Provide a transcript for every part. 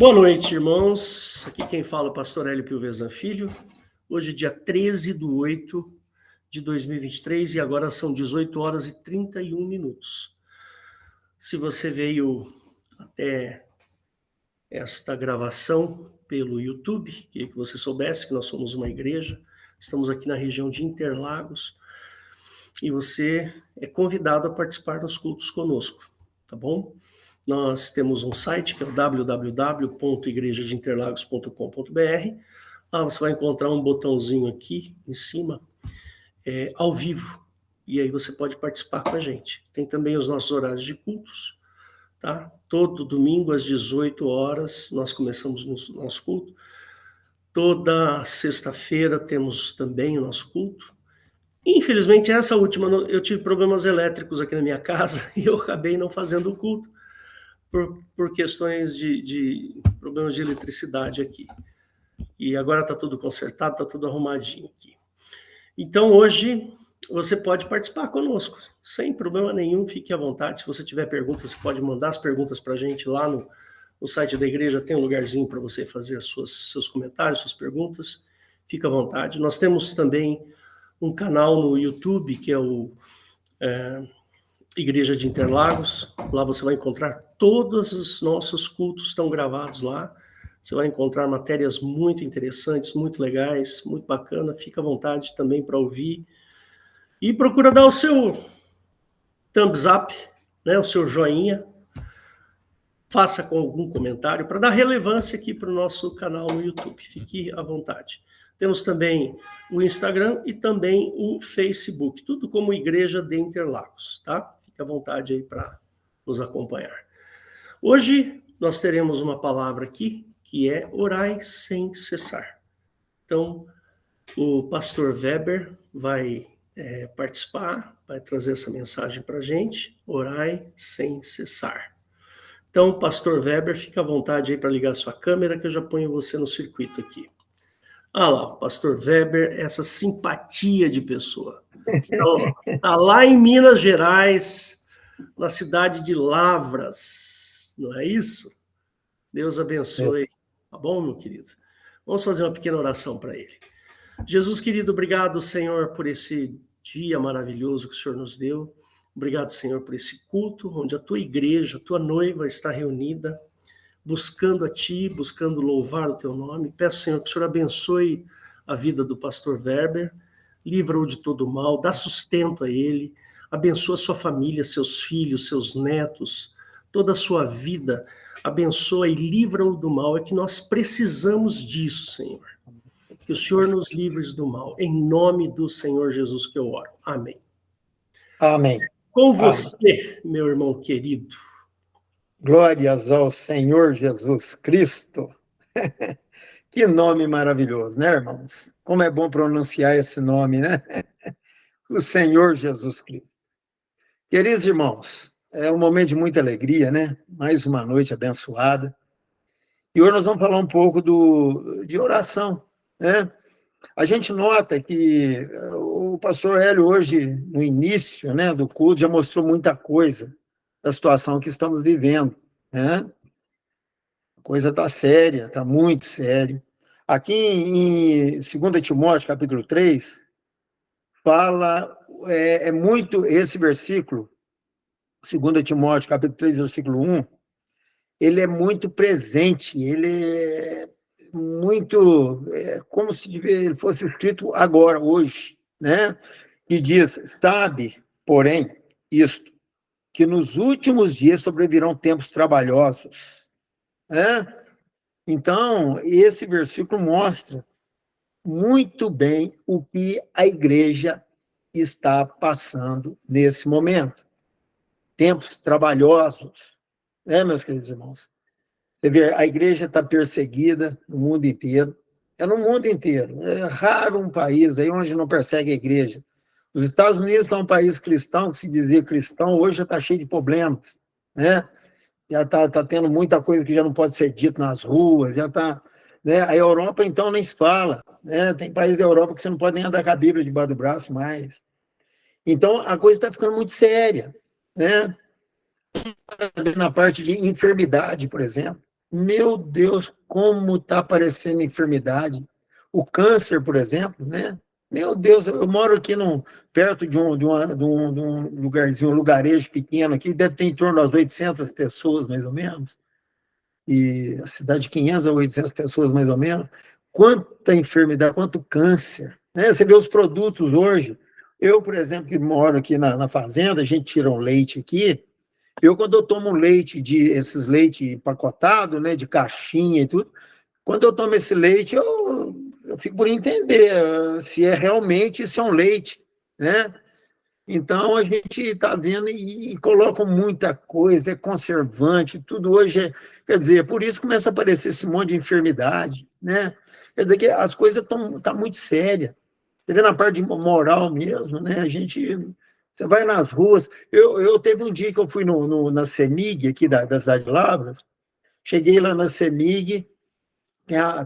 Boa noite, irmãos. Aqui quem fala é o pastor Hélio Pilvezan Filho. Hoje, dia 13/8/2023, e agora são 18h31. Se você veio até esta gravação pelo YouTube, queria que você soubesse que nós somos uma igreja, estamos aqui na região de Interlagos, e você é convidado a participar dos cultos conosco, tá bom? Nós temos um site que é o www.igrejadeinterlagos.com.br. Lá você vai encontrar um botãozinho aqui em cima, ao vivo, e aí você pode participar com a gente. Tem também os nossos horários de cultos, tá? Todo domingo às 18 horas nós começamos o nosso culto. Toda sexta-feira temos também o nosso culto. Infelizmente, essa última, eu tive problemas elétricos aqui na minha casa e eu acabei não fazendo o culto por questões de problemas de eletricidade aqui. E agora está tudo consertado, está tudo arrumadinho aqui. Então, hoje, você pode participar conosco, sem problema nenhum, fique à vontade. Se você tiver perguntas, você pode mandar as perguntas para a gente lá no site da igreja, tem um lugarzinho para você fazer seus comentários, suas perguntas, fica à vontade. Nós temos também um canal no YouTube, que é o Igreja de Interlagos. Lá você vai encontrar todos os nossos cultos, estão gravados lá. Você vai encontrar matérias muito interessantes, muito legais, muito bacana. Fica à vontade também para ouvir. E procura dar o seu thumbs up, né, o seu joinha. Faça com algum comentário para dar relevância aqui para o nosso canal no YouTube. Fique à vontade. Temos também o Instagram e também o Facebook. Tudo como Igreja de Interlagos, tá? Fique à vontade aí para nos acompanhar. Hoje nós teremos uma palavra aqui que é orai sem cessar. Então, o pastor Weber vai participar, vai trazer essa mensagem para a gente, orai sem cessar. Então, pastor Weber, fica à vontade aí para ligar a sua câmera, que eu já ponho você no circuito aqui. Ah lá, o pastor Weber, essa simpatia de pessoa. Está lá em Minas Gerais, na cidade de Lavras, não é isso? Deus abençoe. Tá bom, meu querido? Vamos fazer uma pequena oração para ele. Jesus, querido, obrigado, Senhor, por esse dia maravilhoso que o Senhor nos deu. Obrigado, Senhor, por esse culto, onde a tua igreja, a tua noiva está reunida, buscando a ti, buscando louvar o teu nome. Peço, Senhor, que o Senhor abençoe a vida do pastor Weber, livra-o de todo mal, dá sustento a ele, abençoa a sua família, seus filhos, seus netos, toda a sua vida, abençoa e livra-o do mal. É que nós precisamos disso, Senhor. Que o Senhor nos livre do mal. Em nome do Senhor Jesus que eu oro. Amém. Amém. Com você, meu irmão querido. Glórias ao Senhor Jesus Cristo. Que nome maravilhoso, né, irmãos? Como é bom pronunciar esse nome, né? O Senhor Jesus Cristo. Queridos irmãos, é um momento de muita alegria, né? Mais uma noite abençoada. E hoje nós vamos falar um pouco de oração, né? A gente nota que o pastor Hélio hoje, no início, né, do culto, já mostrou muita coisa da situação que estamos vivendo, né? A coisa está séria, está muito séria. Aqui em 2 Timóteo, capítulo 3, fala, muito esse versículo, 2 Timóteo, capítulo 3, versículo 1, ele é muito presente, ele é muito, como se ele fosse escrito agora, hoje, né? E diz, sabe, porém, isto, que nos últimos dias sobrevirão tempos trabalhosos, né? Então, esse versículo mostra muito bem o que a igreja está passando nesse momento. Tempos trabalhosos, né, meus queridos irmãos? Você vê, a igreja está perseguida no mundo inteiro. É no mundo inteiro. É raro um país aí onde não persegue a igreja. Os Estados Unidos, que é um país cristão, que se dizia cristão, hoje já está cheio de problemas, né? Já está tendo muita coisa que já não pode ser dito nas ruas, já está... Né? A Europa, então, nem se fala. Né? Tem países da Europa que você não pode nem andar com a Bíblia debaixo do braço mais. Então, a coisa está ficando muito séria. Né? Na parte de enfermidade, por exemplo. Meu Deus, como está aparecendo enfermidade. O câncer, por exemplo, né? Meu Deus, eu moro aqui perto de um lugarzinho, um lugarejo pequeno aqui, deve ter em torno das 800 pessoas, mais ou menos, e a cidade de 500 a 800 pessoas, mais ou menos. Quanta enfermidade, quanto câncer, né? Você vê os produtos hoje. Eu, por exemplo, que moro aqui na fazenda, a gente tira um leite aqui. Eu, quando eu tomo leite, esses leite empacotado, né, de caixinha e tudo, quando eu tomo esse leite, eu fico por entender se é realmente, se é um leite, né? Então, a gente está vendo e colocam muita coisa, é conservante, tudo hoje é... Quer dizer, por isso começa a aparecer esse monte de enfermidade, né? Quer dizer que as coisas estão muito sérias. Você vê na parte de moral mesmo, né? A gente... Você vai nas ruas... Eu teve um dia que eu fui na CEMIG, aqui da cidade de Lavras, cheguei lá na CEMIG,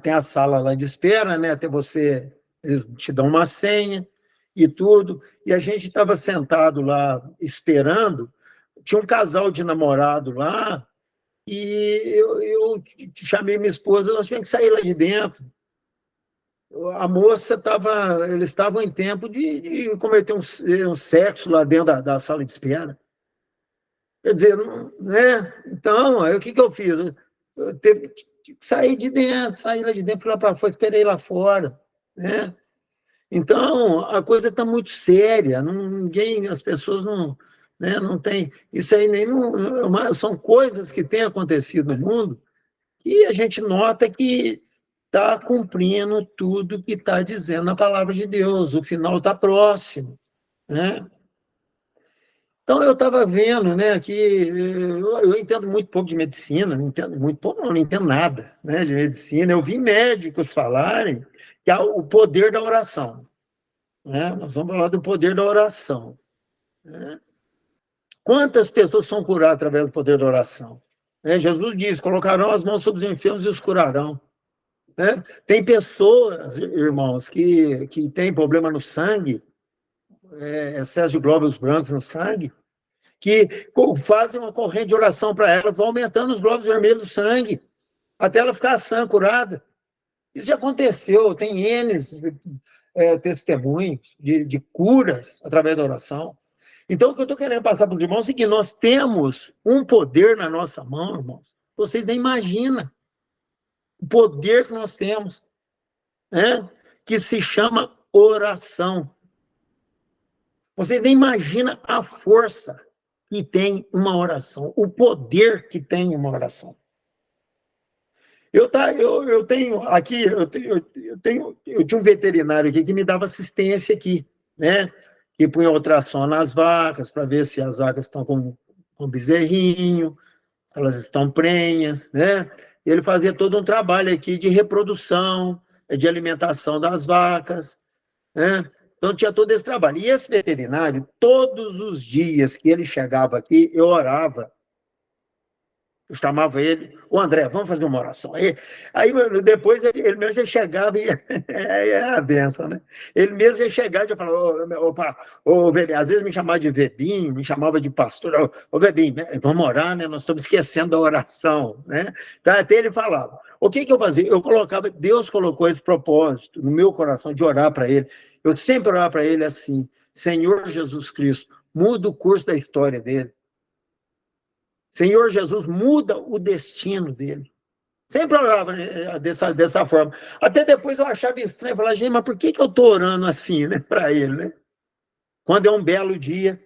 tem a sala lá de espera, né? Até você, eles te dão uma senha e tudo. E a gente estava sentado lá esperando. Tinha um casal de namorado lá e eu chamei minha esposa, nós tínhamos que sair lá de dentro. A moça estava, eles estavam em tempo de cometer um sexo lá dentro da sala de espera. Quer dizer, né? Então, aí o que eu fiz? Eu teve que sair de dentro, sair lá de dentro, fui lá para fora, esperei lá fora, né? Então, a coisa está muito séria, ninguém, as pessoas não, né, não têm, isso aí nem, são coisas que têm acontecido no mundo e a gente nota que está cumprindo tudo que está dizendo a palavra de Deus, o final está próximo, né? Então, eu estava vendo, né, que eu entendo muito pouco de medicina, não entendo muito pouco, não entendo nada, né, de medicina. Eu vi médicos falarem que há o poder da oração, né? Nós vamos falar do poder da oração, né? Quantas pessoas são curadas através do poder da oração? Né? Jesus diz: colocarão as mãos sobre os enfermos e os curarão. Né? Tem pessoas, irmãos, que têm problema no sangue, excesso de glóbulos brancos no sangue, que fazem uma corrente de oração para ela, vão aumentando os glóbulos vermelhos do sangue, até ela ficar sã, curada. Isso já aconteceu, tem N testemunhos de curas através da oração. Então, o que eu estou querendo passar para os irmãos é que nós temos um poder na nossa mão, irmãos. Vocês nem imaginam o poder que nós temos, né? Que se chama oração. Vocês nem imaginam a força que tem uma oração, o poder que tem uma oração. Eu tenho aqui, eu tinha um veterinário aqui que me dava assistência aqui, né? Que punha ultrassom nas vacas para ver se as vacas estão com bezerrinho, se elas estão prenhas, né? Ele fazia todo um trabalho aqui de reprodução, de alimentação das vacas, né? Então tinha todo esse trabalho. E esse veterinário, todos os dias que ele chegava aqui, eu orava. Eu chamava ele: ô André, vamos fazer uma oração. Aí depois ele mesmo já chegava e é a benção, né? Ele mesmo já chegava e já falava: ô, Vebinho, às vezes me chamava de Vebinho, me chamava de pastor. Ô Vebinho, vamos orar, né? Nós estamos esquecendo da oração, né? Então, até ele falava. O que eu fazia? Eu colocava, Deus colocou esse propósito no meu coração de orar para ele. Eu sempre orava para ele assim: Senhor Jesus Cristo, muda o curso da história dele. Senhor Jesus, muda o destino dele. Sempre orava dessa forma. Até depois eu achava estranho, falava: gente, mas por que eu estou orando assim, né, para ele, né? Quando é um belo dia,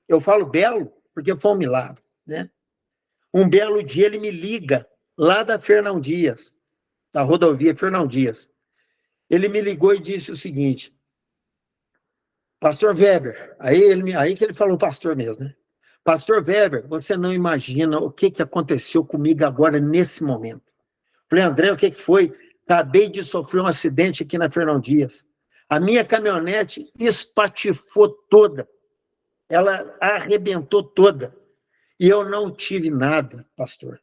eu falo belo porque foi um milagre, né? Um belo dia ele me liga, lá da Fernão Dias, da rodovia Fernão Dias. Ele me ligou e disse o seguinte: Pastor Weber, aí que ele falou pastor mesmo, né? Pastor Weber, você não imagina o que aconteceu comigo agora, nesse momento. Falei: André, o que foi? Acabei de sofrer um acidente aqui na Fernão Dias. A minha caminhonete espatifou toda. Ela arrebentou toda. E eu não tive nada, pastor.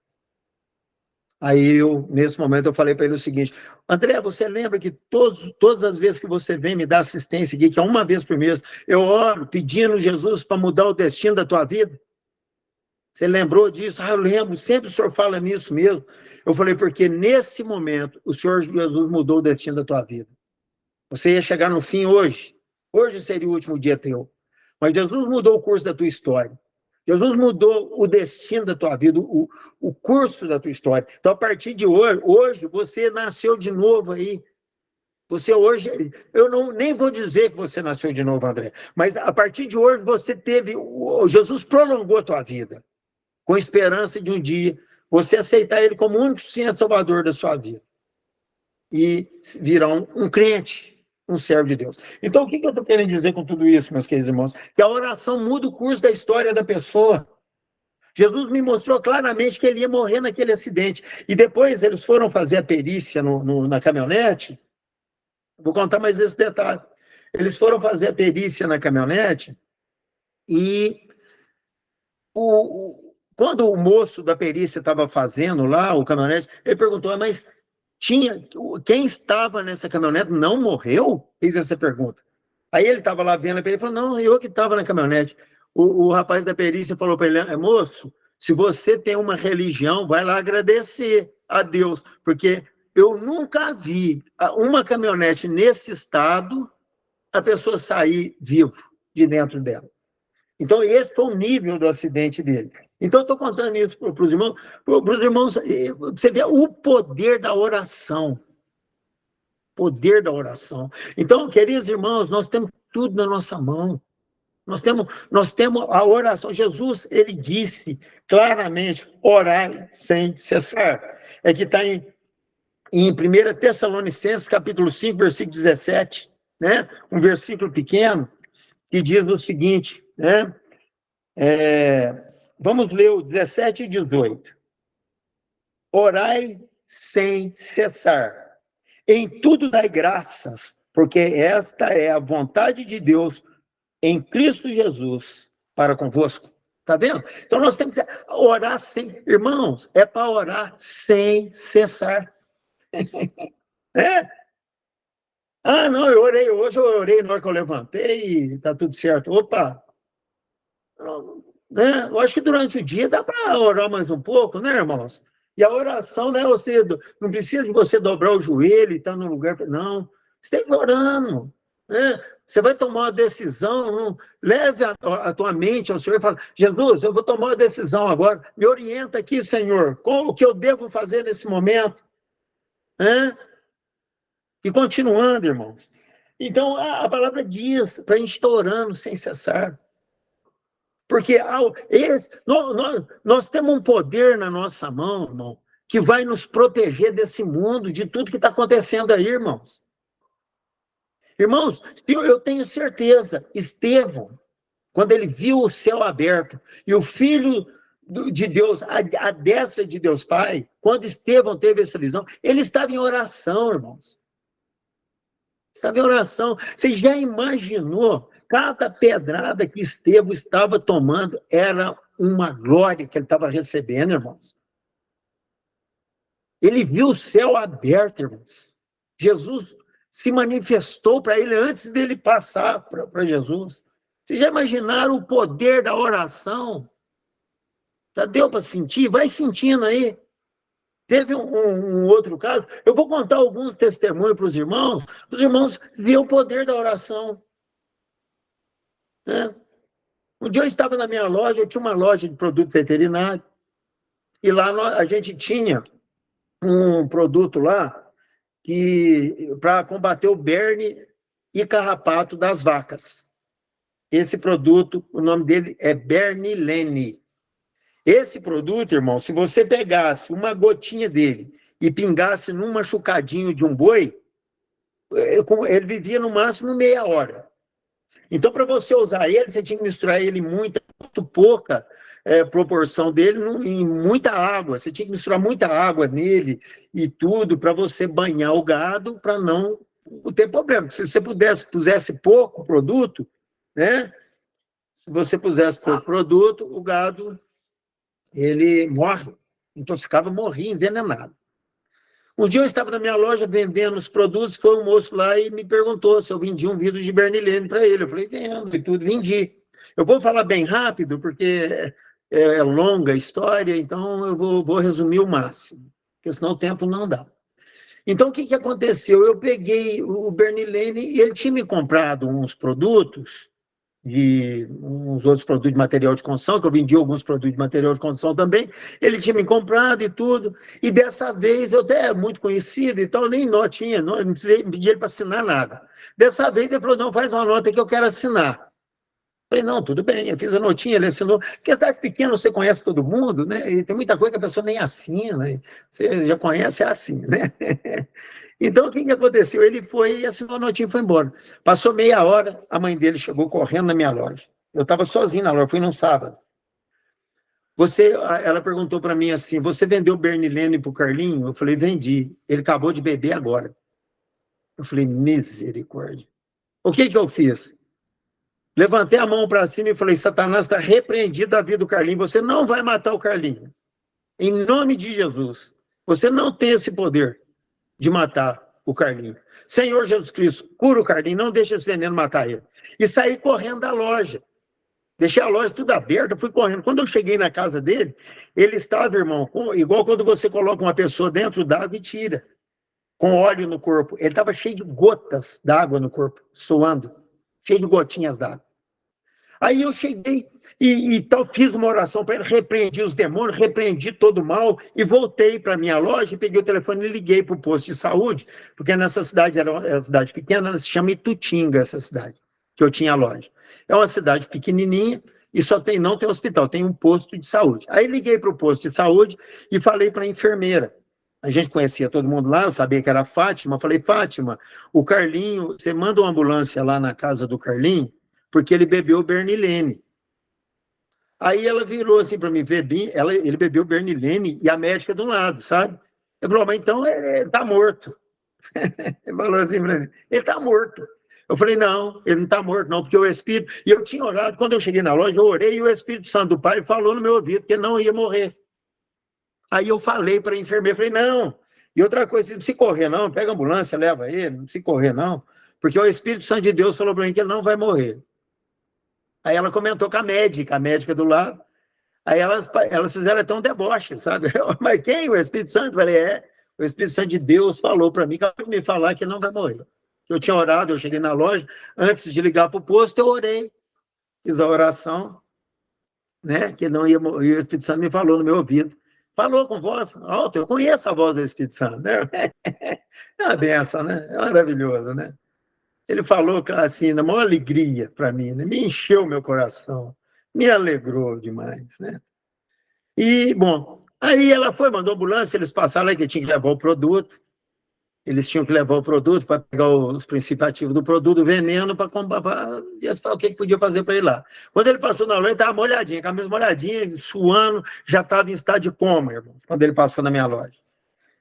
Aí, nesse momento, eu falei para ele o seguinte: André, você lembra que todas as vezes que você vem me dar assistência aqui, que é uma vez por mês, eu oro pedindo Jesus para mudar o destino da tua vida? Você lembrou disso? Ah, eu lembro, sempre o senhor fala nisso mesmo. Eu falei, porque nesse momento o Senhor Jesus mudou o destino da tua vida. Você ia chegar no fim hoje. Hoje seria o último dia teu. Mas Jesus mudou o curso da tua história. Jesus mudou o destino da tua vida, o curso da tua história. Então, a partir de hoje você nasceu de novo aí. Você hoje, eu não, nem vou dizer que você nasceu de novo, André, mas a partir de hoje você teve, Jesus prolongou a tua vida, com esperança de um dia você aceitar ele como o único suficiente salvador da sua vida e virar um crente, um servo de Deus. Então, o que eu estou querendo dizer com tudo isso, meus queridos irmãos? Que a oração muda o curso da história da pessoa. Jesus me mostrou claramente que ele ia morrer naquele acidente. E depois eles foram fazer a perícia na caminhonete. Vou contar mais esse detalhe. Eles foram fazer a perícia na caminhonete e quando o moço da perícia estava fazendo lá o caminhonete, ele perguntou, mas quem estava nessa caminhonete não morreu? Fez essa pergunta. Aí ele estava lá vendo a perícia e falou, não, eu que estava na caminhonete. O rapaz da perícia falou para ele, moço, se você tem uma religião, vai lá agradecer a Deus, porque eu nunca vi uma caminhonete nesse estado a pessoa sair vivo de dentro dela. Então, esse foi o nível do acidente dele. Então, eu estou contando isso para os irmãos, você vê o poder da oração. Poder da oração. Então, queridos irmãos, nós temos tudo na nossa mão. Nós temos a oração. Jesus, ele disse claramente, orar sem cessar. É que está em 1 Tessalonicenses, capítulo 5, versículo 17, né? Um versículo pequeno, que diz o seguinte, né? Vamos ler o 17 e 18. Orai sem cessar. Em tudo dai graças, porque esta é a vontade de Deus em Cristo Jesus para convosco. Tá vendo? Então nós temos que orar sem... Irmãos, é para orar sem cessar. É? Ah, não, hoje eu orei na hora que eu levantei e tá tudo certo. Opa! Né? Eu acho que durante o dia dá para orar mais um pouco, né, irmãos? E a oração, né, não precisa de você dobrar o joelho e estar no lugar... Não, você tem que ir orando, né? Você vai tomar uma decisão, leve a tua mente ao Senhor e fala, Jesus, eu vou tomar uma decisão agora, me orienta aqui, Senhor, o que eu devo fazer nesse momento? Né? E continuando, irmãos. Então, a palavra diz para a gente estar orando sem cessar. Porque nós temos um poder na nossa mão, irmão, que vai nos proteger desse mundo, de tudo que está acontecendo aí, irmãos. Irmãos, eu tenho certeza, Estevão, quando ele viu o céu aberto e o Filho de Deus, a destra de Deus Pai, quando Estevão teve essa visão, ele estava em oração, irmãos. Estava em oração. Você já imaginou? Cada pedrada que Estevão estava tomando era uma glória que ele estava recebendo, irmãos. Ele viu o céu aberto, irmãos. Jesus se manifestou para ele antes dele passar para Jesus. Vocês já imaginaram o poder da oração? Já deu para sentir? Vai sentindo aí. Teve um outro caso, eu vou contar alguns testemunhos para os irmãos viram o poder da oração. Né? Um dia eu estava na minha loja, eu tinha uma loja de produto veterinário, e lá a gente tinha um produto lá para combater o berne e carrapato das vacas. Esse produto, o nome dele é Bernilene. Esse produto, irmão, se você pegasse uma gotinha dele e pingasse num machucadinho de um boi, ele vivia no máximo meia hora. Então, para você usar ele, você tinha que misturar ele muito pouca proporção dele em muita água. Você tinha que misturar muita água nele e tudo para você banhar o gado para não ter problema. Se você pusesse pouco produto, né? Se você pusesse pouco produto, o gado ele morre, intoxicava, morria envenenado. Um dia eu estava na minha loja vendendo os produtos, foi um moço lá e me perguntou se eu vendia um vidro de Bernilene para ele. Eu falei, vendo, e tudo, vendi. Eu vou falar bem rápido, porque é longa a história, então eu vou resumir o máximo, porque senão o tempo não dá. Então, o que aconteceu? Eu peguei o Bernilene e ele tinha me comprado uns produtos, uns outros produtos de material de construção, que eu vendi alguns produtos de material de construção também, ele tinha me comprado e tudo, e dessa vez, eu até muito conhecido, então nem notinha, não precisei pedir ele para assinar nada. Dessa vez ele falou, não, faz uma nota que eu quero assinar. Falei, não, tudo bem, eu fiz a notinha, ele assinou, porque a cidade pequena você conhece todo mundo, né, e tem muita coisa que a pessoa nem assina, você já conhece, é assim, né. Então, o que aconteceu? Ele foi, assinou a notinha e foi embora. Passou meia hora, a mãe dele chegou correndo na minha loja. Eu estava sozinho na loja, fui num sábado. Ela perguntou para mim assim, você vendeu o Bernilene para o Carlinho? Eu falei, vendi. Ele acabou de beber agora. Eu falei, misericórdia. O que eu fiz? Levantei a mão para cima e falei, Satanás está repreendido da vida do Carlinho, você não vai matar o Carlinho. Em nome de Jesus. Você não tem esse poder de matar o Carlinho. Senhor Jesus Cristo, cura o Carlinho, não deixa esse veneno matar ele. E saí correndo da loja. Deixei a loja tudo aberta, fui correndo. Quando eu cheguei na casa dele, ele estava, irmão, igual quando você coloca uma pessoa dentro d'água e tira, com óleo no corpo. Ele estava cheio de gotas d'água no corpo, suando, cheio de gotinhas d'água. Aí eu cheguei e fiz uma oração para ele, repreendi os demônios, repreendi todo o mal e voltei para a minha loja, peguei o telefone e liguei para o posto de saúde, porque nessa cidade, era uma cidade pequena, se chama Itutinga, essa cidade, que eu tinha a loja. É uma cidade pequenininha e não tem hospital, tem um posto de saúde. Aí liguei para o posto de saúde e falei para a enfermeira. A gente conhecia todo mundo lá, eu sabia que era a Fátima. Falei, Fátima, o Carlinho, você manda uma ambulância lá na casa do Carlinho, porque ele bebeu Bernilene. Aí ela virou assim para mim, ele bebeu Bernilene e a médica do lado, sabe? Eu falei, mas então ele está morto. Ele falou assim para mim, ele está morto. Eu falei, não, ele não está morto não, porque o Espírito... E eu tinha orado, quando eu cheguei na loja, eu orei e o Espírito Santo do Pai falou no meu ouvido que ele não ia morrer. Aí eu falei para a enfermeira, falei, não. E outra coisa, não precisa correr não, pega a ambulância, leva ele, não precisa correr não, porque o Espírito Santo de Deus falou para mim que ele não vai morrer. Aí ela comentou com a médica do lado. Aí elas fizeram até um deboche, sabe? Mas quem? O Espírito Santo? Eu falei, o Espírito Santo de Deus falou para mim, acabou de me falar que não vai morrer. Eu tinha orado, eu cheguei na loja, antes de ligar para o posto, eu orei, fiz a oração, né? Que não ia morrer. E o Espírito Santo me falou no meu ouvido. Falou com voz alta, eu conheço a voz do Espírito Santo, né? É uma benção, né? É maravilhoso, né? Ele falou assim, na maior alegria para mim, né? Me encheu meu coração, me alegrou demais, né? E, bom, aí ela foi, mandou ambulância, eles passaram lá que tinha que levar o produto, eles tinham que levar o produto para pegar os princípios ativos do produto, o veneno, para o que podia fazer para ele lá. Quando ele passou na loja, ele estava molhadinho, com a mesma molhadinha, suando, já estava em estado de coma, irmão, quando ele passou na minha loja.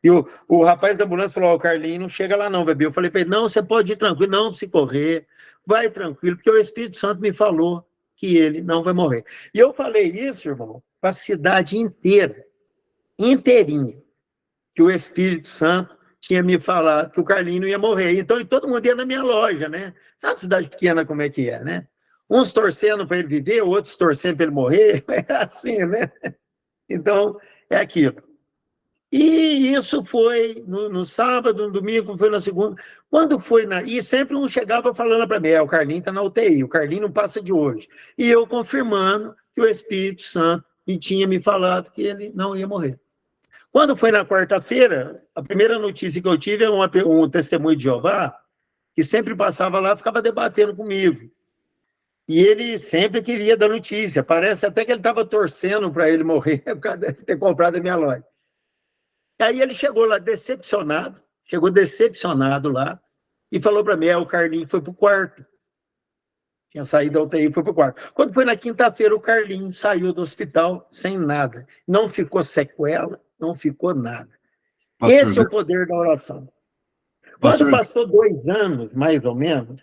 E o rapaz da ambulância falou, o Carlinho não chega lá não, bebê. Eu falei para ele, não, você pode ir tranquilo, não precisa correr, vai tranquilo, porque o Espírito Santo me falou que ele não vai morrer. E eu falei isso, irmão, para a cidade inteira, inteirinha, que o Espírito Santo tinha me falado que o Carlinho não ia morrer. Então, todo mundo ia na minha loja, né? Sabe cidade pequena como é que é, né? Uns torcendo para ele viver, outros torcendo para ele morrer, é assim, né? Então, é aquilo. E isso foi no sábado, no domingo, foi na segunda. Quando foi E sempre um chegava falando para mim, o Carlinho está na UTI, o Carlinho não passa de hoje. E eu confirmando que o Espírito Santo tinha me falado que ele não ia morrer. Quando foi na quarta-feira, a primeira notícia que eu tive é um testemunho de Jeová, que sempre passava lá, ficava debatendo comigo. E ele sempre queria dar notícia. Parece até que ele estava torcendo para ele morrer, por causa de ter comprado a minha loja. Aí ele chegou lá decepcionado lá, e falou para mim, o Carlinho foi para o quarto. Tinha saído da UTI e foi para o quarto. Quando foi na quinta-feira, o Carlinho saiu do hospital sem nada. Não ficou sequela, não ficou nada. Pastor, esse é o poder da oração. Quando passou 2 anos, mais ou menos,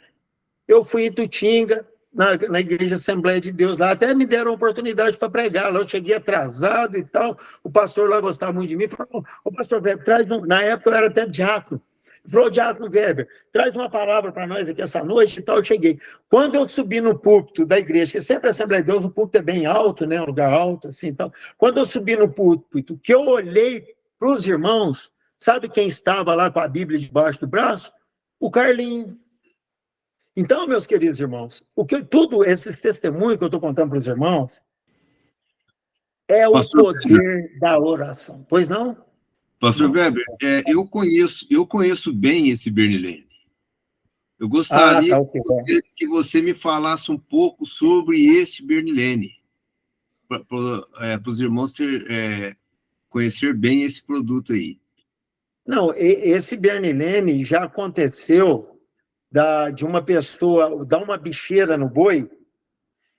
eu fui em Tutinga, na Igreja Assembleia de Deus lá, até me deram oportunidade para pregar, lá eu cheguei atrasado e tal, o pastor lá gostava muito de mim, falou, o pastor, na época eu era até diácono, Ele falou, Diácono Weber, traz uma palavra para nós aqui essa noite e tal. Eu cheguei. Quando eu subi no púlpito da igreja, que sempre a Assembleia de Deus, o púlpito é bem alto, né? Um lugar alto, assim, então. Quando eu subi no púlpito, que eu olhei para os irmãos, sabe quem estava lá com a Bíblia debaixo do braço? O Carlinho. Então, meus queridos irmãos, tudo esses testemunhos que eu estou contando para os irmãos é o Pastor poder da oração. Pois não? Pastor Weber, eu conheço bem esse Bernilene. Eu gostaria Ok. que você me falasse um pouco sobre esse Bernilene, para os irmãos conhecer bem esse produto aí. Não, esse Bernilene já aconteceu de uma pessoa dar uma bicheira no boi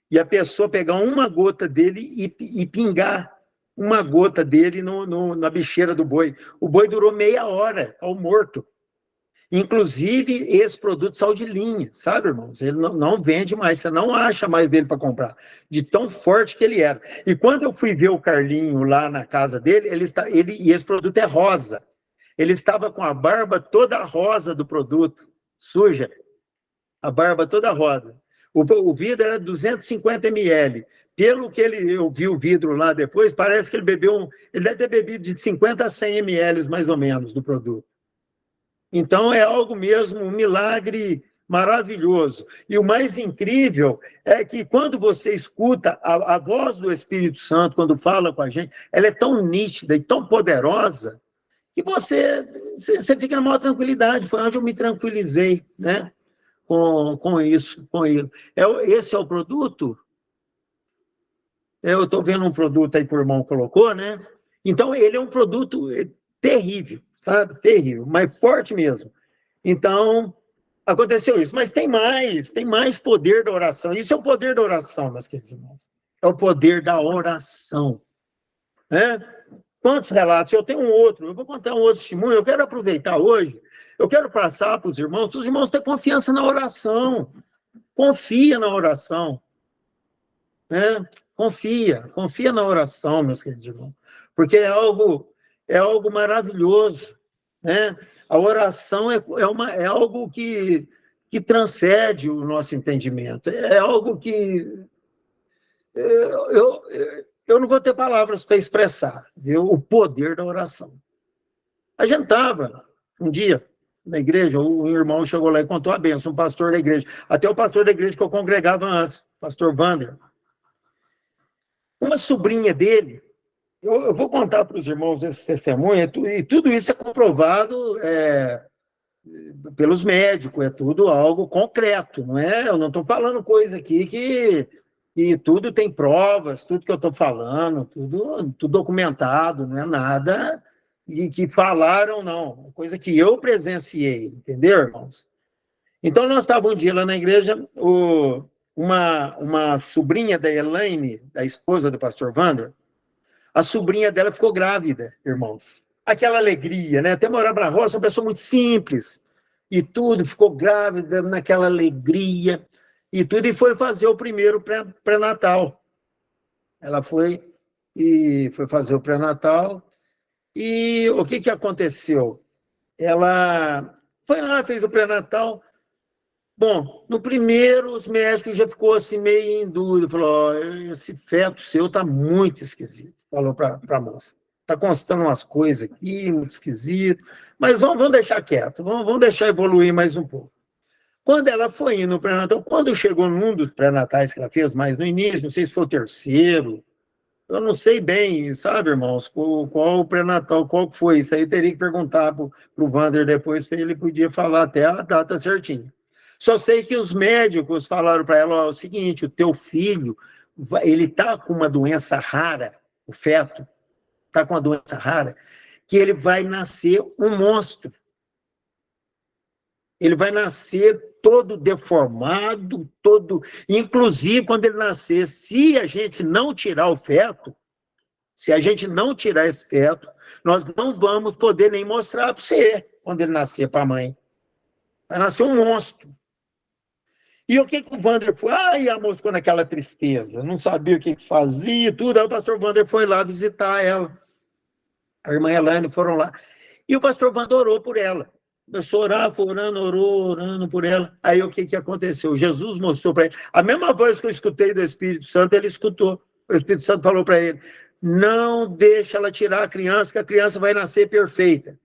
e a pessoa pegar uma gota dele e pingar uma gota dele na bicheira do boi. O boi durou meia hora, ao morto. Inclusive, esse produto saiu de linha, sabe, irmãos? Ele não vende mais, você não acha mais dele para comprar, de tão forte que ele era. E quando eu fui ver o Carlinho lá na casa dele, e esse produto é rosa. Ele estava com a barba toda rosa do produto, suja, a barba toda rosa. O vidro era 250 ml. Pelo que eu vi o vidro lá depois, parece que ele deve ter bebido de 50 a 100 ml, mais ou menos, do produto. Então, é algo mesmo, um milagre maravilhoso. E o mais incrível é que quando você escuta a voz do Espírito Santo, quando fala com a gente, ela é tão nítida e tão poderosa que você fica na maior tranquilidade. Foi onde eu me tranquilizei, né? Com isso, com ele. Esse é o produto? Eu estou vendo um produto aí que o irmão colocou, né? Então, ele é um produto terrível, sabe? Terrível, mas forte mesmo. Então, aconteceu isso. Mas tem mais poder da oração. Isso é o poder da oração, meus queridos irmãos. É o poder da oração. Né? Quantos relatos? Eu tenho um outro, eu vou contar um outro testemunho. Eu quero aproveitar hoje, eu quero passar para os irmãos terem confiança na oração. Confia na oração. Né? Confia na oração, meus queridos irmãos. Porque é algo maravilhoso. Né? A oração é algo que transcende o nosso entendimento. É algo que eu não vou ter palavras para expressar, viu? O poder da oração. A gente estava um dia na igreja, um irmão chegou lá e contou a bênção, um pastor da igreja, até o pastor da igreja que eu congregava antes, o pastor Wander. Uma sobrinha dele, eu vou contar para os irmãos esse testemunho, e tudo isso é comprovado pelos médicos, é tudo algo concreto, não é? Eu não estou falando coisa aqui que tudo tem provas, tudo que eu estou falando, tudo documentado, não é nada que falaram, não. É coisa que eu presenciei, entendeu, irmãos? Então, nós estávamos um dia lá na igreja, uma sobrinha da Elaine, da esposa do pastor Wander, a sobrinha dela ficou grávida, irmãos. Aquela alegria, né? Até morar na roça, uma pessoa muito simples, e tudo, ficou grávida naquela alegria, e tudo, e foi fazer o primeiro pré-natal. Ela foi fazer o pré-natal, e o que aconteceu? Ela foi lá, fez o pré-natal. Bom, no primeiro, os médicos já ficou assim meio em dúvida, falou, esse feto seu está muito esquisito, falou para a moça. Está constando umas coisas aqui, muito esquisito, mas vamos deixar quieto, vamos deixar evoluir mais um pouco. Quando ela foi indo no pré-natal, quando chegou num dos pré-natais que ela fez mais no início, não sei se foi o terceiro, eu não sei bem, sabe, irmãos, qual o pré-natal, qual foi, isso aí teria que perguntar para o Wander depois, se ele podia falar até a data certinha. Só sei que os médicos falaram para ela, o seguinte, o teu filho, ele está com uma doença rara, o feto está com uma doença rara, que ele vai nascer um monstro. Ele vai nascer todo deformado, inclusive quando ele nascer, se a gente não tirar o feto, se a gente não tirar esse feto, nós não vamos poder nem mostrar para você quando ele nascer para a mãe. Vai nascer um monstro. E o que o Wander foi? E a moça ficou naquela tristeza, não sabia o que fazia e tudo. Aí o pastor Wander foi lá visitar ela. A irmã Elaine foram lá. E o pastor Wander orou por ela. Começou a orar, foi orando, orou, orando por ela. Aí o que aconteceu? Jesus mostrou para ele. A mesma voz que eu escutei do Espírito Santo, ele escutou. O Espírito Santo falou para ele: não deixa ela tirar a criança, que a criança vai nascer perfeita.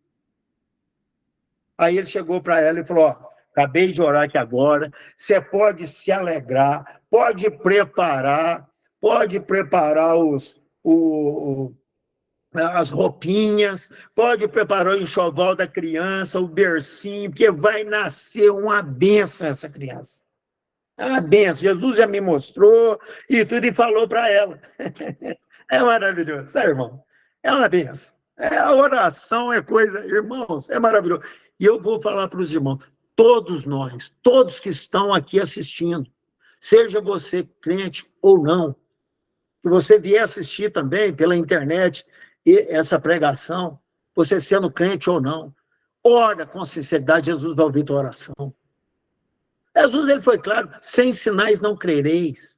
Aí ele chegou para ela e falou: ó, acabei de orar aqui agora, você pode se alegrar, pode preparar as roupinhas, pode preparar o enxoval da criança, o bercinho, porque vai nascer uma bênção essa criança. É uma bênção. Jesus já me mostrou e tudo e falou para ela. É maravilhoso, sabe, irmão? É uma bênção. A oração é coisa, irmãos, é maravilhoso. E eu vou falar para os irmãos, todos nós, todos que estão aqui assistindo, seja você crente ou não, que você vier assistir também pela internet essa pregação, você sendo crente ou não, ora com sinceridade, Jesus vai ouvir tua oração. Jesus, ele foi claro, sem sinais não crereis.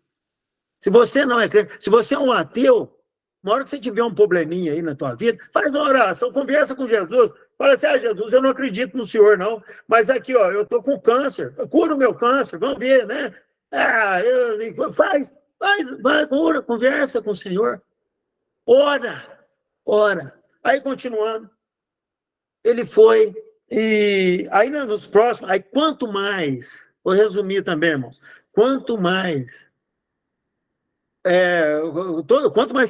Se você não é crente, se você é um ateu, uma hora que você tiver um probleminha aí na tua vida, faz uma oração, conversa com Jesus, fala assim: Jesus, eu não acredito no Senhor, não, mas aqui, ó, eu tô com câncer, cura o meu câncer, vamos ver, né? Vai, cura, conversa com o Senhor, ora. Aí, continuando, ele foi, e aí nos próximos, aí quanto mais, vou resumir também, irmãos, quanto mais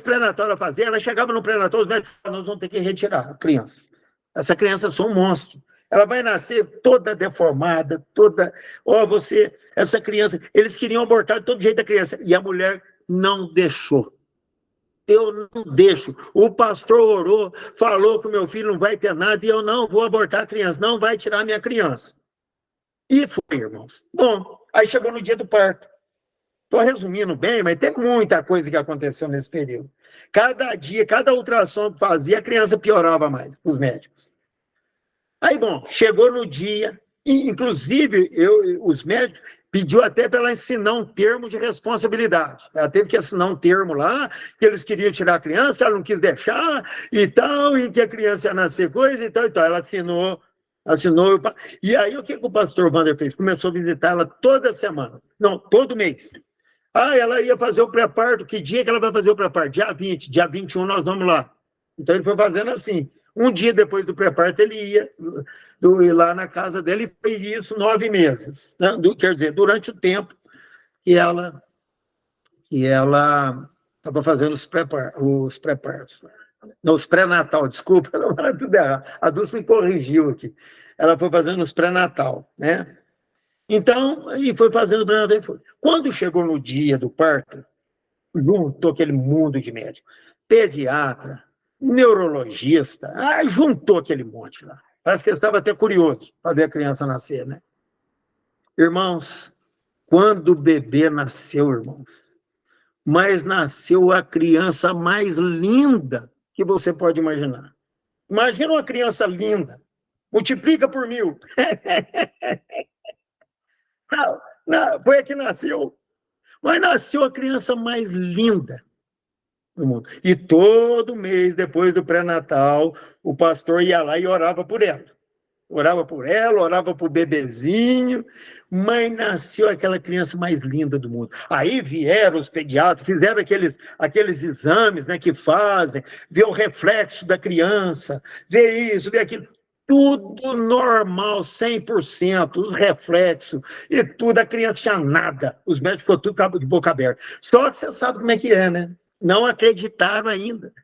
pré-natal ela fazia, ela chegava no pré-natal, os médicos falavam: nós vamos ter que retirar a criança. Essa criança é só um monstro. Ela vai nascer toda deformada, essa criança, eles queriam abortar de todo jeito a criança, e a mulher não deixou. Eu não deixo. O pastor orou, falou que o meu filho não vai ter nada, e eu não vou abortar a criança, não vai tirar a minha criança. E foi, irmãos. Bom, aí chegou no dia do parto. Estou resumindo bem, mas tem muita coisa que aconteceu nesse período. Cada dia, cada ultrassom que fazia, a criança piorava mais para os médicos. Aí, bom, chegou no dia, inclusive, os médicos pediu até para ela assinar um termo de responsabilidade. Ela teve que assinar um termo lá, que eles queriam tirar a criança, que ela não quis deixar, e tal, e que a criança ia nascer coisa, e tal, e tal. Ela assinou. E aí, o que o pastor Wander fez? Começou a visitar ela toda semana. Não, todo mês. Ela ia fazer o pré-parto. Que dia que ela vai fazer o pré-parto? Dia 20, dia 21 nós vamos lá. Então ele foi fazendo assim. Um dia depois do pré-parto ele ia lá na casa dela e fez isso 9 meses. Né? Quer dizer, durante o tempo que ela estava fazendo os pré-partos. Não, os pré-natal, desculpa, não era tudo errado. A Dulce me corrigiu aqui. Ela foi fazendo os pré-natal, né? Então, e foi fazendo o pré-natal. Quando chegou no dia do parto, juntou aquele mundo de médico, pediatra, neurologista, juntou aquele monte lá. Parece que eles estavam até curiosos para ver a criança nascer, né? Irmãos, quando o bebê nasceu, irmãos, mas nasceu a criança mais linda que você pode imaginar. Imagina uma criança linda, multiplica por 1000. Foi a que nasceu. Mas nasceu a criança mais linda do mundo. E todo mês, depois do pré-natal, o pastor ia lá e orava por ela. Orava para o bebezinho, mas nasceu aquela criança mais linda do mundo. Aí vieram os pediatras, fizeram aqueles exames, né, que fazem, ver o reflexo da criança, ver isso, ver aquilo. Tudo normal, 100%, os reflexos e tudo. A criança tinha nada. Os médicos ficou tudo de boca aberta. Só que você sabe como é que é, né? Não acreditaram ainda.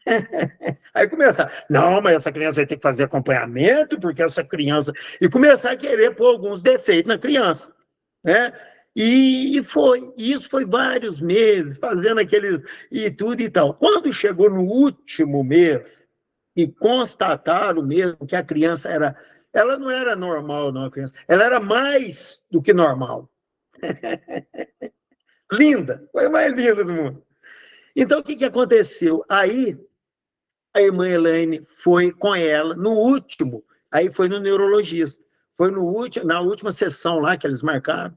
Aí começaram, não, mas essa criança vai ter que fazer acompanhamento, porque essa criança... E começar a querer pôr alguns defeitos na criança, né? Isso foi vários meses, fazendo aquele... E tudo e tal. Quando chegou no último mês, e constataram mesmo que a criança ela não era normal, não, a criança. Ela era mais do que normal. Linda, foi a mais linda do mundo. Então, o que aconteceu? Aí, a irmã Elaine foi com ela, no último, aí foi no neurologista, foi na última sessão lá que eles marcaram,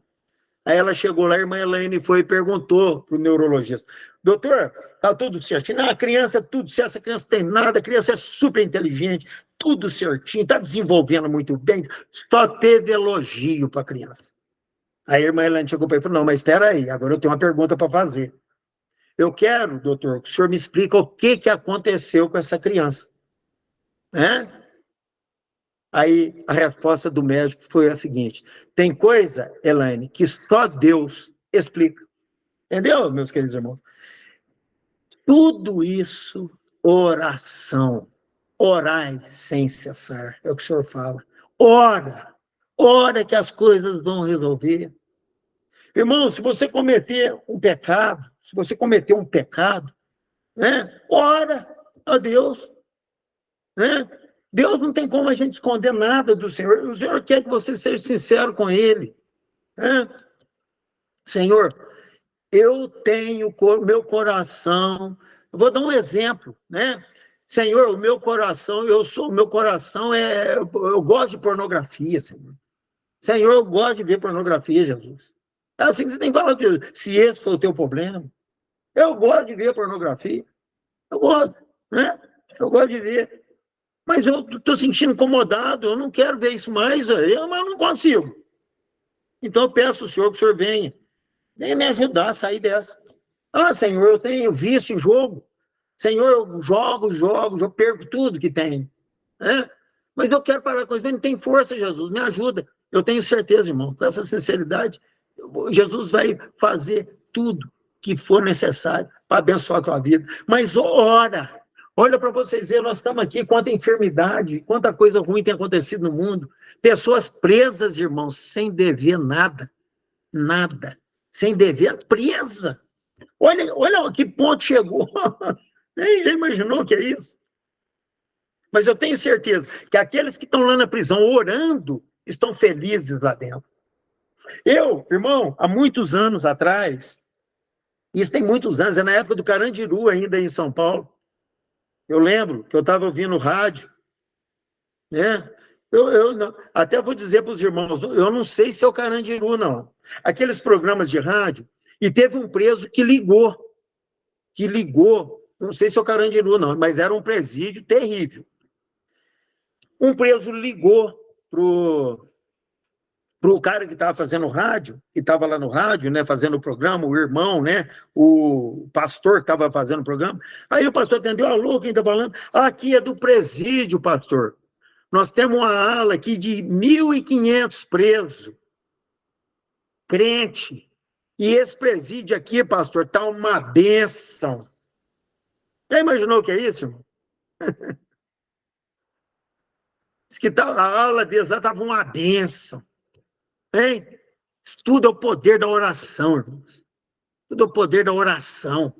Aí ela chegou lá, a irmã Elaine foi e perguntou para o neurologista: doutor, está tudo certinho? Não, a criança, tudo certo, essa criança tem nada, a criança é super inteligente, tudo certinho, está desenvolvendo muito bem, só teve elogio para a criança. Aí a irmã Elaine chegou para ele e falou: não, mas espera aí, agora eu tenho uma pergunta para fazer. Eu quero, doutor, que o senhor me explique o que aconteceu com essa criança. Né? Aí a resposta do médico foi a seguinte: tem coisa, Elaine, que só Deus explica. Entendeu, meus queridos irmãos? Tudo isso, oração. Orai sem cessar, é o que o senhor fala. Ora que as coisas vão resolver. Irmão, se você cometer um pecado, né, ora a Deus. Né? Deus não tem como a gente esconder nada do Senhor. O Senhor quer que você seja sincero com Ele. Né? Senhor, eu tenho meu coração. Eu vou dar um exemplo, né? Senhor, o meu coração eu gosto de pornografia, Senhor. Senhor, eu gosto de ver pornografia, Jesus. É assim que você tem que falar, se esse for o teu problema. Eu gosto de ver pornografia. Eu gosto, né? Eu gosto de ver. Mas eu estou sentindo incomodado, eu não quero ver isso mais, mas eu não consigo. Então eu peço ao Senhor que o Senhor venha me ajudar a sair dessa. Ah, Senhor, eu tenho vício em jogo. Senhor, eu jogo, perco tudo que tenho. Né? Mas eu quero parar com isso, mas não tem força, Jesus, me ajuda. Eu tenho certeza, irmão, com essa sinceridade, Jesus vai fazer tudo que for necessário para abençoar a tua vida. Mas ora, olha para vocês verem, nós estamos aqui, quanta enfermidade, quanta coisa ruim tem acontecido no mundo. Pessoas presas, irmãos, sem dever nada. Sem dever, presa. Olha que ponto chegou. Nem já imaginou o que é isso? Mas eu tenho certeza que aqueles que estão lá na prisão orando estão felizes lá dentro. Eu, irmão, há muitos anos atrás, isso tem muitos anos, é na época do Carandiru ainda em São Paulo, eu lembro que eu estava ouvindo rádio, né? Até vou dizer para os irmãos, eu não sei se é o Carandiru, não. Aqueles programas de rádio, e teve um preso que ligou, não sei se é o Carandiru, não, mas era um presídio terrível. Um preso ligou pro cara que estava fazendo rádio, que estava lá no rádio, né, fazendo o programa, o irmão, né, o pastor que estava fazendo o programa. Aí o pastor atendeu: alô, quem está falando? Aqui é do presídio, pastor. Nós temos uma ala aqui de 1.500 presos, crente. E esse presídio aqui, pastor, está uma bênção. Já imaginou o que é isso, irmão? Diz que a aula deles lá estava uma bênção. Hein? Tudo é o poder da oração, irmãos. Tudo é o poder da oração.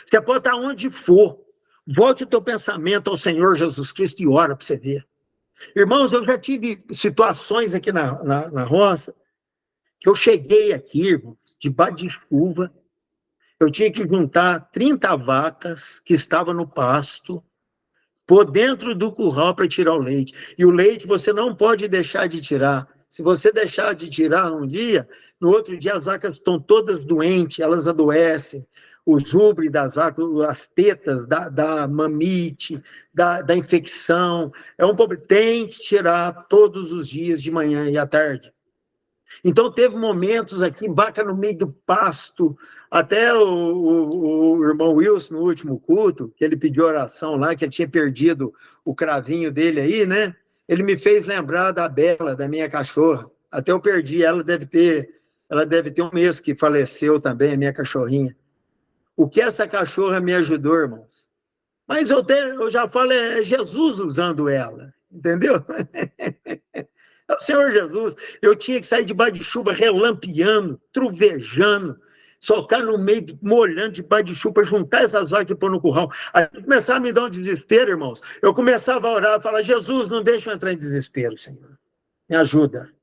Você pode estar onde for. Volte o teu pensamento ao Senhor Jesus Cristo e ora para você ver. Irmãos, eu já tive situações aqui na roça, que eu cheguei aqui, irmãos, debaixo de chuva, eu tinha que juntar 30 vacas que estavam no pasto, pôr dentro do curral para tirar o leite. E o leite você não pode deixar de tirar. Se você deixar de tirar um dia, no outro dia as vacas estão todas doentes, elas adoecem. Os ubres das vacas, as tetas da mamite, da infecção. É um problema. Tem que tirar todos os dias, de manhã e à tarde. Então, teve momentos aqui, vaca no meio do pasto, até o irmão Wilson, no último culto, que ele pediu oração lá, que ele tinha perdido o cravinho dele aí, né? Ele me fez lembrar da Bela, da minha cachorra. Até eu perdi, ela deve ter 1 mês que faleceu também, a minha cachorrinha. O que essa cachorra me ajudou, irmãos? Mas eu já falo, é Jesus usando ela, entendeu? É o Senhor Jesus. Eu tinha que sair debaixo de chuva, relampeando, truvejando, socar no meio, molhando debaixo de chuva, juntar essas vacas e pôr no curral. Aí começava a me dar um desespero, irmãos. Eu começava a orar, falar: Jesus, não deixa eu entrar em desespero, Senhor. Me ajuda.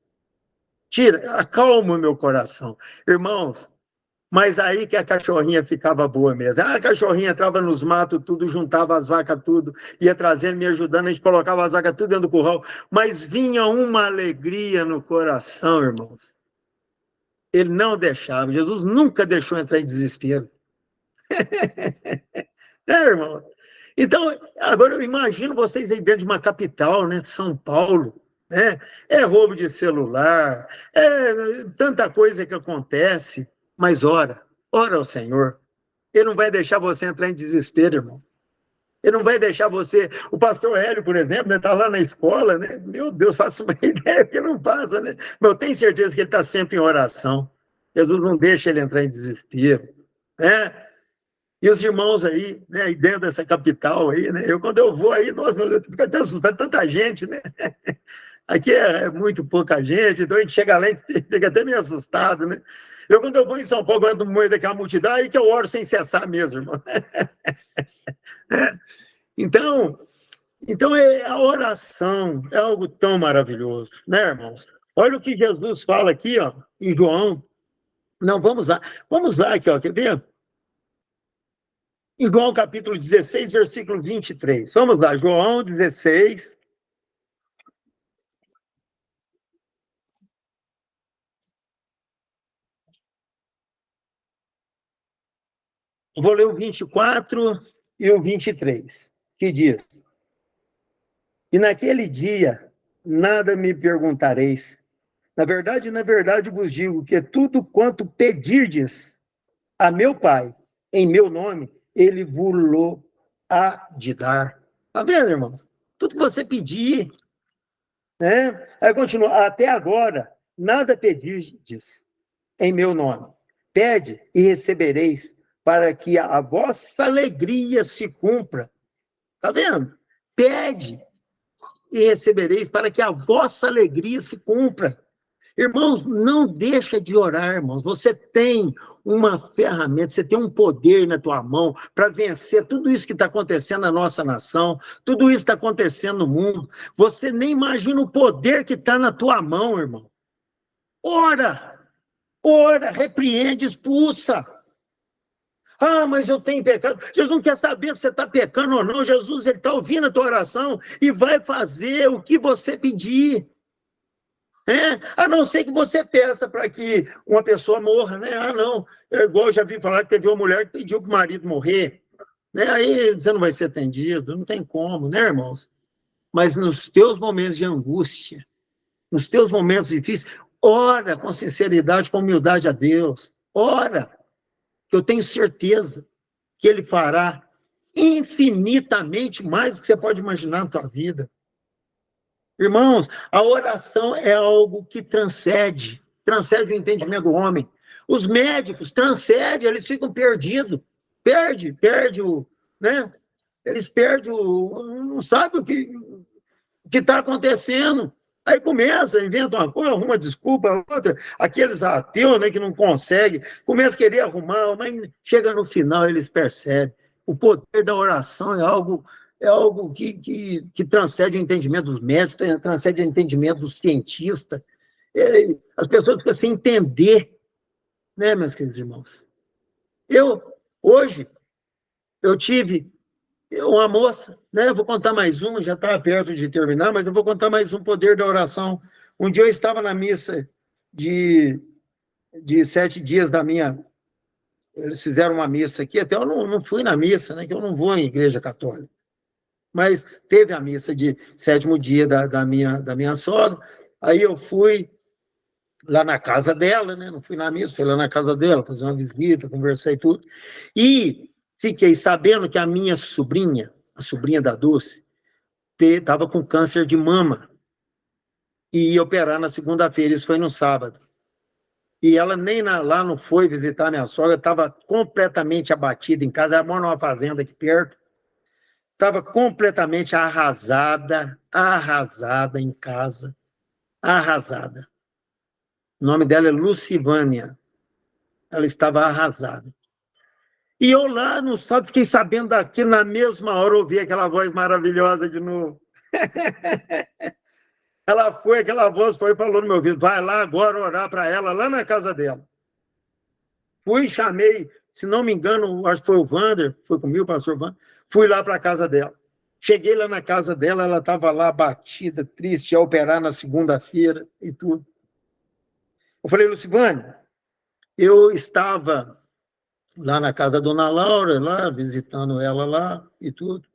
Acalma o meu coração. Irmãos, mas aí que a cachorrinha ficava boa mesmo. A cachorrinha entrava nos matos, tudo, juntava as vacas, tudo, ia trazendo, me ajudando, a gente colocava as vacas tudo dentro do curral, mas vinha uma alegria no coração, irmãos. Ele não deixava. Jesus nunca deixou entrar em desespero. Irmão? Então, agora eu imagino vocês aí dentro de uma capital, né, de São Paulo, né? É roubo de celular, é tanta coisa que acontece, mas ora ao Senhor. Ele não vai deixar você entrar em desespero, irmão. Ele não vai deixar você... O pastor Hélio, por exemplo, está lá na escola, né? Meu Deus, faço uma ideia que não passa, né? Mas eu tenho certeza que ele está sempre em oração. Jesus não deixa ele entrar em desespero, né? E os irmãos aí, né, aí dentro dessa capital aí, né? Quando eu vou aí, nossa, eu fico até assustado, tanta gente, né? Aqui é muito pouca gente, então a gente chega lá e fica até meio assustado, né? Quando eu vou em São Paulo, eu entro no meio daquela multidão, aí que eu oro sem cessar mesmo, irmão. Então, a oração é algo tão maravilhoso, né, irmãos? Olha o que Jesus fala aqui, ó, em João. Não, vamos lá aqui, ó, quer ver? Em João capítulo 16, versículo 23. Vamos lá, João 16. Vou ler o 24 e o 23, que diz: E naquele dia nada me perguntareis. Na verdade vos digo que tudo quanto pedirdes a meu Pai, em meu nome, ele vos há de dar. Tá vendo, irmão? Tudo que você pedir, né? Aí continua, até agora, nada pedirdes em meu nome. Pede e recebereis, para que a vossa alegria se cumpra. Tá vendo? Pede e recebereis, para que a vossa alegria se cumpra. Irmãos, não deixa de orar, irmãos. Você tem uma ferramenta, você tem um poder na tua mão para vencer tudo isso que está acontecendo na nossa nação, tudo isso que está acontecendo no mundo. Você nem imagina o poder que está na tua mão, irmão. Ora, repreende, expulsa. Ah, mas eu tenho pecado. Jesus não quer saber se você está pecando ou não. Jesus, ele está ouvindo a tua oração e vai fazer o que você pedir. A não ser que você peça para que uma pessoa morra, né? Ah, não. Igual eu já vi falar que teve uma mulher que pediu para o marido morrer. Né? Aí você não vai ser atendido, não tem como, né, irmãos? Mas nos teus momentos de angústia, nos teus momentos difíceis, ora com sinceridade, com humildade a Deus. Ora, que eu tenho certeza que Ele fará infinitamente mais do que você pode imaginar na tua vida. Irmãos, a oração é algo que transcende o entendimento do homem. Os médicos transcendem, eles ficam perdidos. Perde o, né? Eles perdem não sabem o que está acontecendo. Aí começa, inventa uma coisa, arruma desculpa, outra. Aqueles ateus, né, que não conseguem, começa a querer arrumar, mas chega no final, eles percebem. O poder da oração é algo que transcende o entendimento dos médicos, transcende o entendimento dos cientistas. As pessoas ficam sem entender, né, meus queridos irmãos? Hoje, eu tive uma moça, né? Eu vou contar mais uma, já estava perto de terminar, mas eu vou contar mais um poder da oração. Um dia eu estava na missa de 7 dias da minha... Eles fizeram uma missa aqui, até eu não fui na missa, né? Que eu não vou em igreja católica. Mas teve a missa de 7º dia da minha sogra, aí eu fui lá na casa dela, né? Não fui na missa, fui lá na casa dela, fazer uma visita, conversei tudo, e fiquei sabendo que a minha sobrinha, a sobrinha da Dulce, estava com câncer de mama, e ia operar na segunda-feira, isso foi no sábado. E ela nem lá não foi visitar minha sogra, estava completamente abatida em casa, ela mora numa fazenda aqui perto, estava completamente arrasada em casa, arrasada. O nome dela é Lucivânia. Ela estava arrasada. E eu lá no sábado fiquei sabendo daquilo, na mesma hora ouvi aquela voz maravilhosa de novo. Aquela voz foi e falou no meu ouvido, vai lá agora orar para ela, lá na casa dela. Fui, chamei, se não me engano, acho que foi o Wander, foi comigo, o pastor Wander, fui lá para a casa dela. Cheguei lá na casa dela, ela estava lá abatida, triste, ia operar na segunda-feira e tudo. Eu falei, Lucivânia, eu estava lá na casa da dona Laura, lá, visitando ela lá e tudo.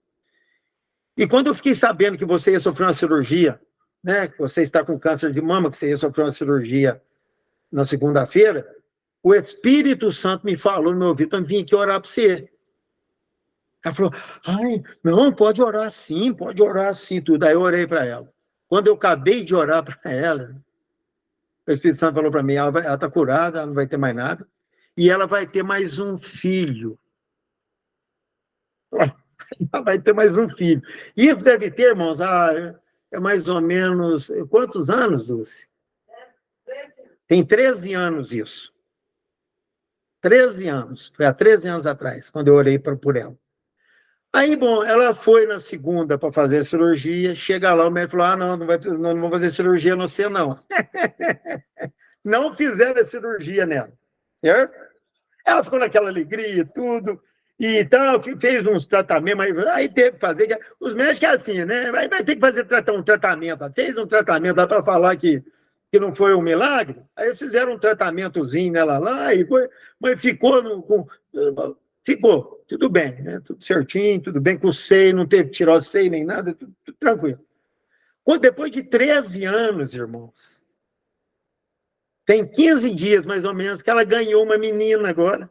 E quando eu fiquei sabendo que você ia sofrer uma cirurgia, né, que você está com câncer de mama, que você ia sofrer uma cirurgia na segunda-feira, o Espírito Santo me falou no meu ouvido, então vim aqui orar para você. Ela falou, ai, não, pode orar sim, tudo. Aí eu orei para ela. Quando eu acabei de orar para ela, o Espírito Santo falou para mim, ela está curada, ela não vai ter mais nada, e ela vai ter mais um filho. Ela vai ter mais um filho. Isso deve ter, irmãos, é mais ou menos... Quantos anos, Dulce? Tem 13 anos isso. 13 anos. Foi há 13 anos atrás, quando eu orei por ela. Aí, bom, ela foi na segunda para fazer a cirurgia, chega lá, o médico falou, não vou fazer cirurgia no você, não. Não fizeram a cirurgia nela, certo? Ela ficou naquela alegria, tudo, e tal, fez uns tratamentos, aí teve que fazer, os médicos é assim, né? Aí vai ter que fazer um tratamento, fez um tratamento lá para falar que não foi um milagre, aí eles fizeram um tratamentozinho nela lá, mas ficou, tudo bem, né? Tudo certinho, tudo bem com o seio, não teve tirose de seio nem nada, tudo tranquilo. Depois de 13 anos, irmãos, tem 15 dias, mais ou menos, que ela ganhou uma menina agora.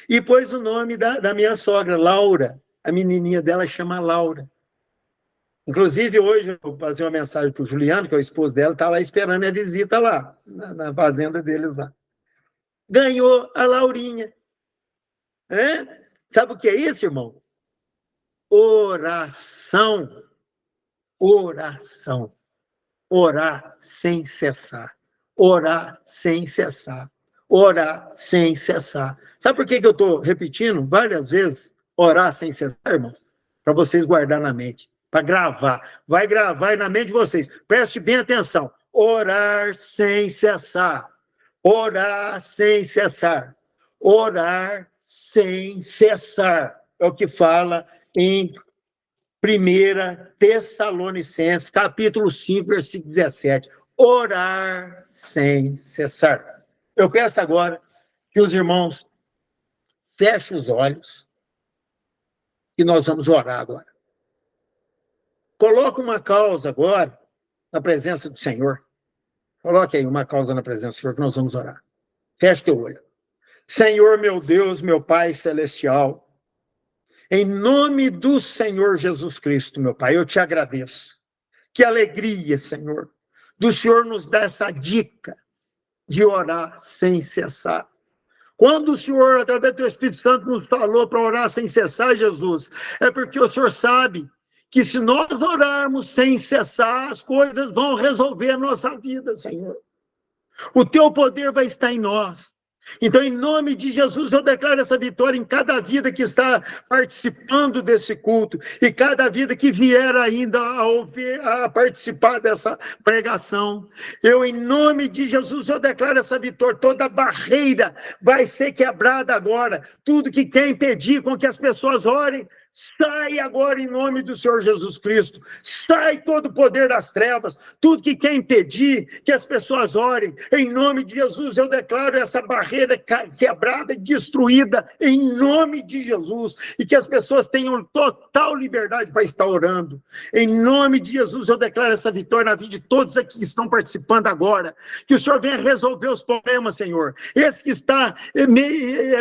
E pôs o nome da minha sogra, Laura. A menininha dela chama Laura. Inclusive, hoje, eu passei uma mensagem para o Juliano, que é o esposo dela, está lá esperando a visita lá, na fazenda deles lá. Ganhou a Laurinha. Sabe o que é isso, irmão? Oração. Oração. Orar sem cessar. Orar sem cessar. Orar sem cessar. Sabe por que eu estou repetindo várias vezes? Orar sem cessar, irmão? Para vocês guardar na mente. Para gravar. Vai gravar aí na mente de vocês. Preste bem atenção. Orar sem cessar. Orar sem cessar. Orar sem cessar. É o que fala em 1 Tessalonicenses, capítulo 5, versículo 17. Orar sem cessar. Eu peço agora que os irmãos fechem os olhos e nós vamos orar agora. Coloque uma causa agora na presença do Senhor. Coloque aí uma causa na presença do Senhor que nós vamos orar. Feche teu olho. Senhor, meu Deus, meu Pai celestial, em nome do Senhor Jesus Cristo, meu Pai, eu te agradeço. Que alegria, Senhor, do Senhor nos dar essa dica de orar sem cessar. Quando o Senhor, através do Espírito Santo, nos falou para orar sem cessar, Jesus, é porque o Senhor sabe que se nós orarmos sem cessar, as coisas vão resolver a nossa vida, Senhor. O teu poder vai estar em nós. Então, em nome de Jesus, eu declaro essa vitória em cada vida que está participando desse culto e cada vida que vier ainda a participar dessa pregação. Eu, em nome de Jesus, eu declaro essa vitória. Toda barreira vai ser quebrada agora. Tudo que quer impedir com que as pessoas orem, sai agora em nome do Senhor Jesus Cristo. Sai todo o poder das trevas. Tudo que quer impedir que as pessoas orem, em nome de Jesus, eu declaro essa barreira quebrada, destruída, em nome de Jesus. E que as pessoas tenham total liberdade para estar orando. Em nome de Jesus, eu declaro essa vitória na vida de todos aqui que estão participando agora. Que o Senhor venha resolver os problemas, Senhor. Esse que está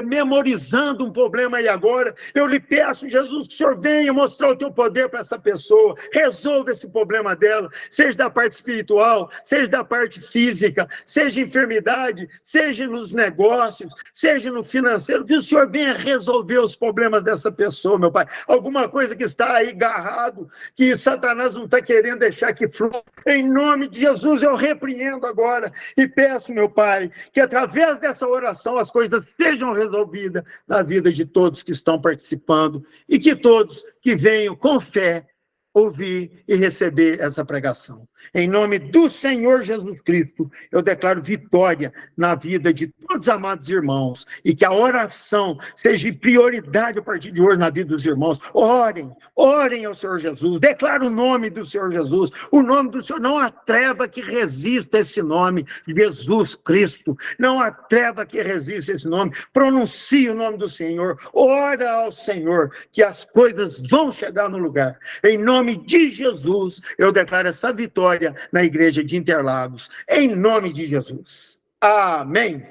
memorizando um problema aí agora, eu lhe peço, Jesus, que o Senhor venha mostrar o teu poder para essa pessoa, resolva esse problema dela, seja da parte espiritual, seja da parte física, seja enfermidade, seja nos negócios, seja no financeiro, que o Senhor venha resolver os problemas dessa pessoa, meu Pai. Alguma coisa que está aí agarrado, que Satanás não está querendo deixar que flua, em nome de Jesus eu repreendo agora e peço, meu Pai, que através dessa oração as coisas sejam resolvidas na vida de todos que estão participando e que todos que venham com fé ouvir e receber essa pregação. Em nome do Senhor Jesus Cristo, eu declaro vitória na vida de todos os amados irmãos, e que a oração seja prioridade a partir de hoje na vida dos irmãos. Orem ao Senhor Jesus, declara o nome do Senhor Jesus, o nome do Senhor. Não há treva que resista a esse nome, Jesus Cristo, não há treva que resista a esse nome. Pronuncie o nome do Senhor, ora ao Senhor, que as coisas vão chegar no lugar. Em nome de Jesus, eu declaro essa vitória na igreja de Interlagos, em nome de Jesus. Amém.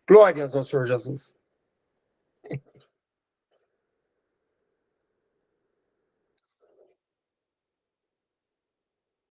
Glórias ao Senhor Jesus.